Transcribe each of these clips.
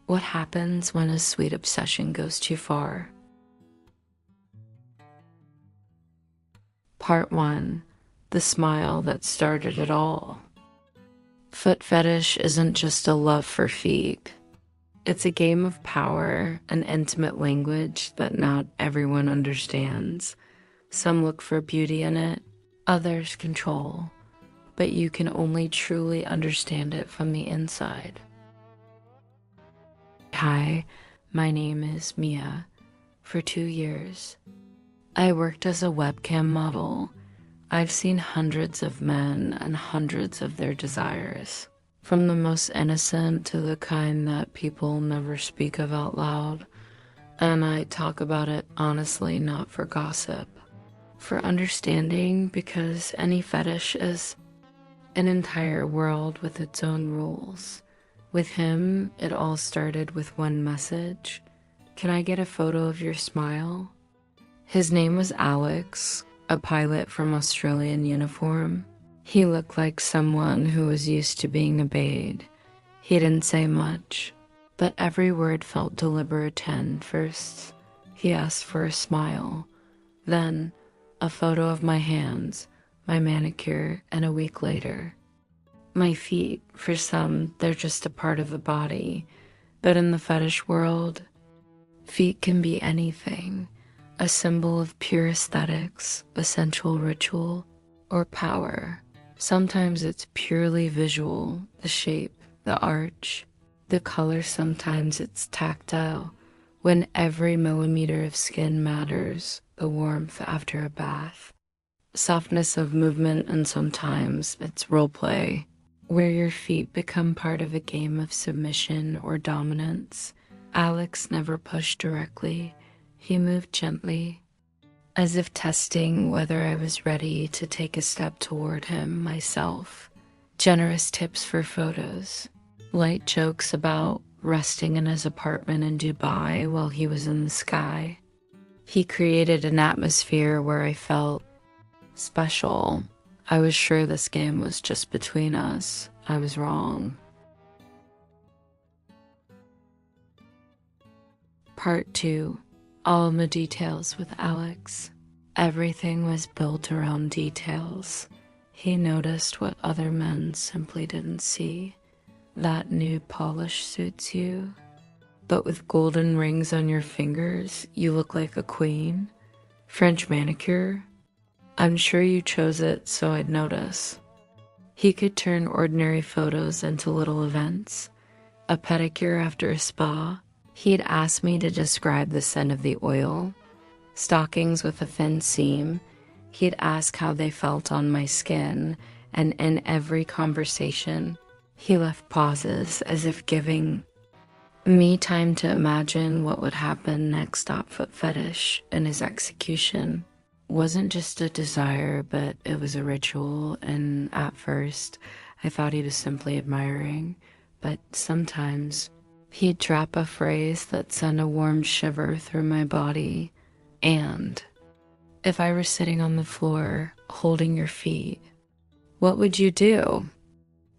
What happens when a sweet obsession goes too far? Part 1. The smile that started it all. Foot fetish isn't just a love for feet. It's a game of power, an intimate language that not everyone understands. Some look for beauty in it, others control, but you can only truly understand it from the inside. Hi, my name is Mia. For 2 years, I worked as a webcam model. I've seen hundreds of men and hundreds of their desires, from the most innocent to the kind that people never speak of out loud. And I talk about it honestly, not for gossip, for understanding, because any fetish is an entire world with its own rules. With him, it all started with one message. Can I get a photo of your smile? His name was Alex, a pilot from Australian uniform. He looked like someone who was used to being obeyed. He didn't say much, but every word felt deliberate. First, he asked for a smile, then a photo of my hands, my manicure, and a week later, my feet. For some, they're just a part of the body, but in the fetish world, feet can be anything. A symbol of pure aesthetics, a sensual ritual, or power. Sometimes it's purely visual, the shape, the arch, the color. Sometimes it's tactile, when every millimeter of skin matters, the warmth after a bath, softness of movement. And sometimes it's roleplay, where your feet become part of a game of submission or dominance. Alex never pushed directly. He moved gently, as if testing whether I was ready to take a step toward him myself. Generous tips for photos, light jokes about resting in his apartment in Dubai while he was in the sky. He created an atmosphere where I felt special. I was sure this game was just between us. I was wrong. Part 2. All the details with Alex. Everything was built around details. He noticed what other men simply didn't see. That new polish suits you, but with golden rings on your fingers, you look like a queen. French manicure. I'm sure you chose it so I'd notice. He could turn ordinary photos into little events. A pedicure after a spa. He'd ask me to describe the scent of the oil. Stockings with a thin seam. He'd ask how they felt on my skin, and in every conversation, he left pauses as if giving me time to imagine what would happen next. Foot fetish, and his execution wasn't just a desire, but it was a ritual. And at first, I thought he was simply admiring, but sometimes he'd drop a phrase that sent a warm shiver through my body. And if I were sitting on the floor, holding your feet, what would you do?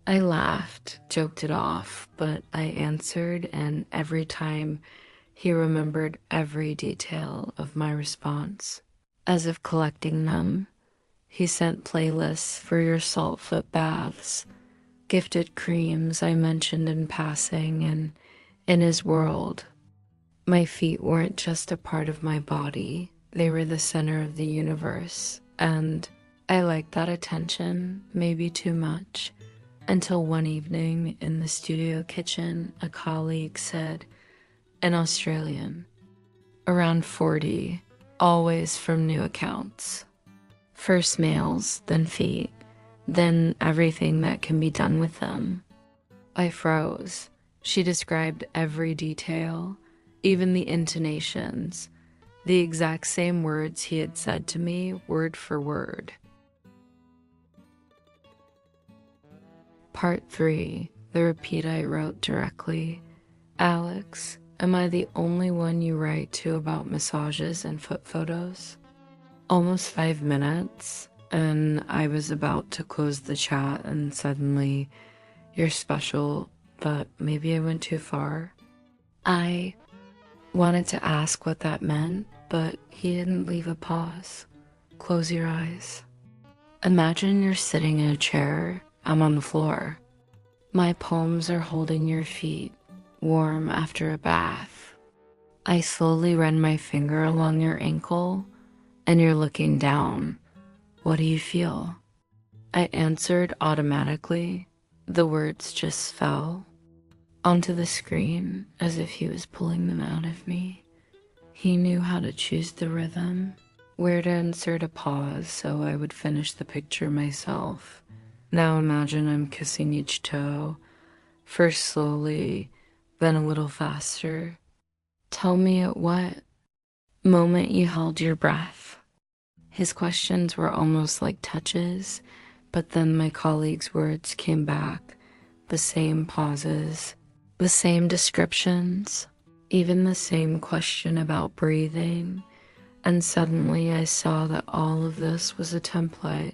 I laughed, joked it off, but I answered, and every time he remembered every detail of my response. As if collecting them, he sent playlists for your salt foot baths, gifted creams I mentioned in passing, and in his world, my feet weren't just a part of my body, they were the center of the universe. And I liked that attention, maybe too much, until one evening in the studio kitchen, a colleague said, an Australian, around 40, always from new accounts. First males, then feet, then everything that can be done with them. I froze. She described every detail, even the intonations, the exact same words he had said to me, word for word. Part 3. The repeat I wrote directly. Alex, am I the only one you write to about massages and foot photos? Almost 5 minutes, and I was about to close the chat, and suddenly, you're special, but maybe I went too far. I wanted to ask what that meant, but he didn't leave a pause. Close your eyes. Imagine you're sitting in a chair. I'm on the floor. My palms are holding your feet, warm after a bath. I slowly run my finger along your ankle, and you're looking down. What do you feel? I answered automatically. The words just fell onto the screen as if he was pulling them out of me. He knew how to choose the rhythm, where to insert a pause so I would finish the picture myself. Now imagine I'm kissing each toe, first slowly, then a little faster. Tell me at what moment you held your breath. His questions were almost like touches, but then my colleague's words came back. The same pauses, the same descriptions, even the same question about breathing. And suddenly I saw that all of this was a template,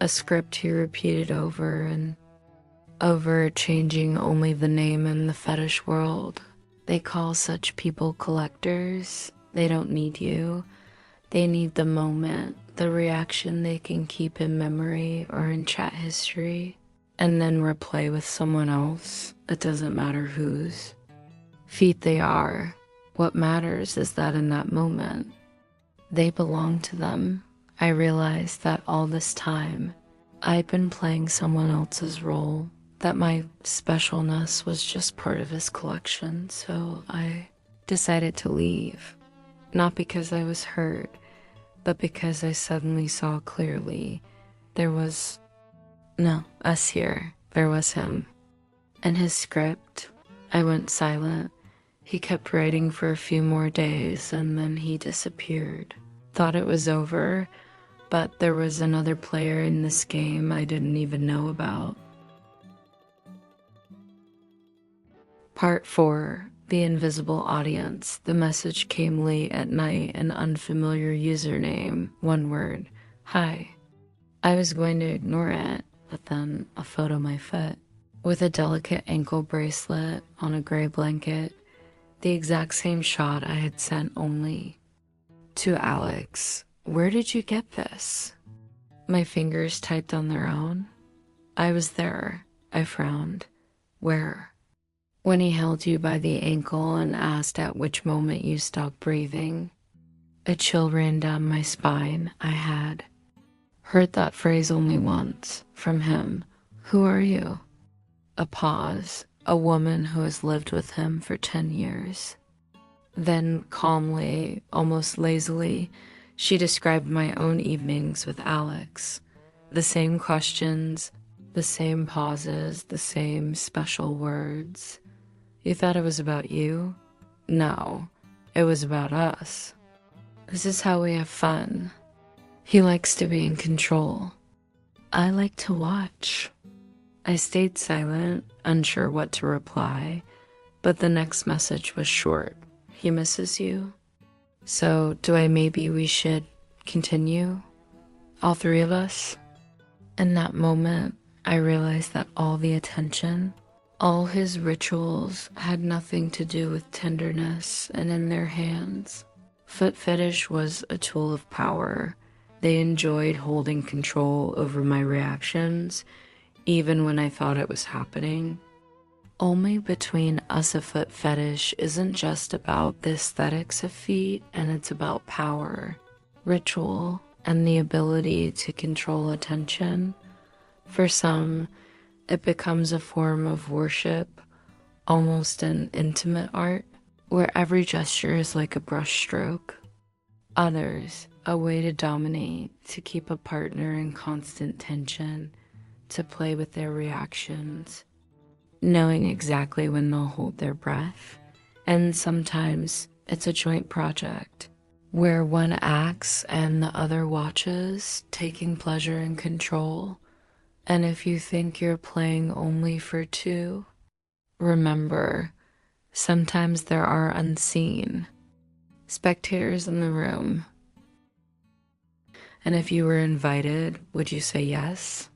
a script he repeated over and over, changing only the name in the fetish world. They call such people collectors. They don't need you. They need the moment, the reaction they can keep in memory or in chat history, and then replay with someone else. It doesn't matter whose feet they are. What matters is that in that moment, they belong to them. I realized that all this time, I'd been playing someone else's role, that my specialness was just part of his collection, so I decided to leave. Not because I was hurt, but because I suddenly saw clearly there was no us here. There was him. And his script. I went silent. He kept writing for a few more days and then he disappeared. Thought it was over, but there was another player in this game I didn't even know about. Part 4. The Invisible Audience. The message came late at night, an unfamiliar username, one word, hi. I was going to ignore it, but then a photo of my foot, with a delicate ankle bracelet on a gray blanket, the exact same shot I had sent only to Alex. Where did you get this? My fingers typed on their own. I was there. I frowned. Where? When he held you by the ankle and asked at which moment you stopped breathing. A chill ran down my spine. I had heard that phrase only once, from him. Who are you? A pause. A woman who has lived with him for 10 years. Then calmly, almost lazily, she described my own evenings with Alex. The same questions, the same pauses, the same special words. You thought it was about you? No, it was about us. This is how we have fun. He likes to be in control. I like to watch. I stayed silent, unsure what to reply, but the next message was short. He misses you? So maybe we should continue? All three of us? In that moment, I realized that all the attention, all his rituals had nothing to do with tenderness, and in their hands, foot fetish was a tool of power. They enjoyed holding control over my reactions, even when I thought it was happening. Only between us a foot fetish isn't just about the aesthetics of feet, and it's about power, ritual, and the ability to control attention. For some, it becomes a form of worship, almost an intimate art, where every gesture is like a brushstroke. Others, a way to dominate, to keep a partner in constant tension, to play with their reactions, knowing exactly when they'll hold their breath. And sometimes it's a joint project, where one acts and the other watches, taking pleasure and control. And if you think you're playing only for two, remember, sometimes there are unseen spectators in the room. And if you were invited, would you say yes?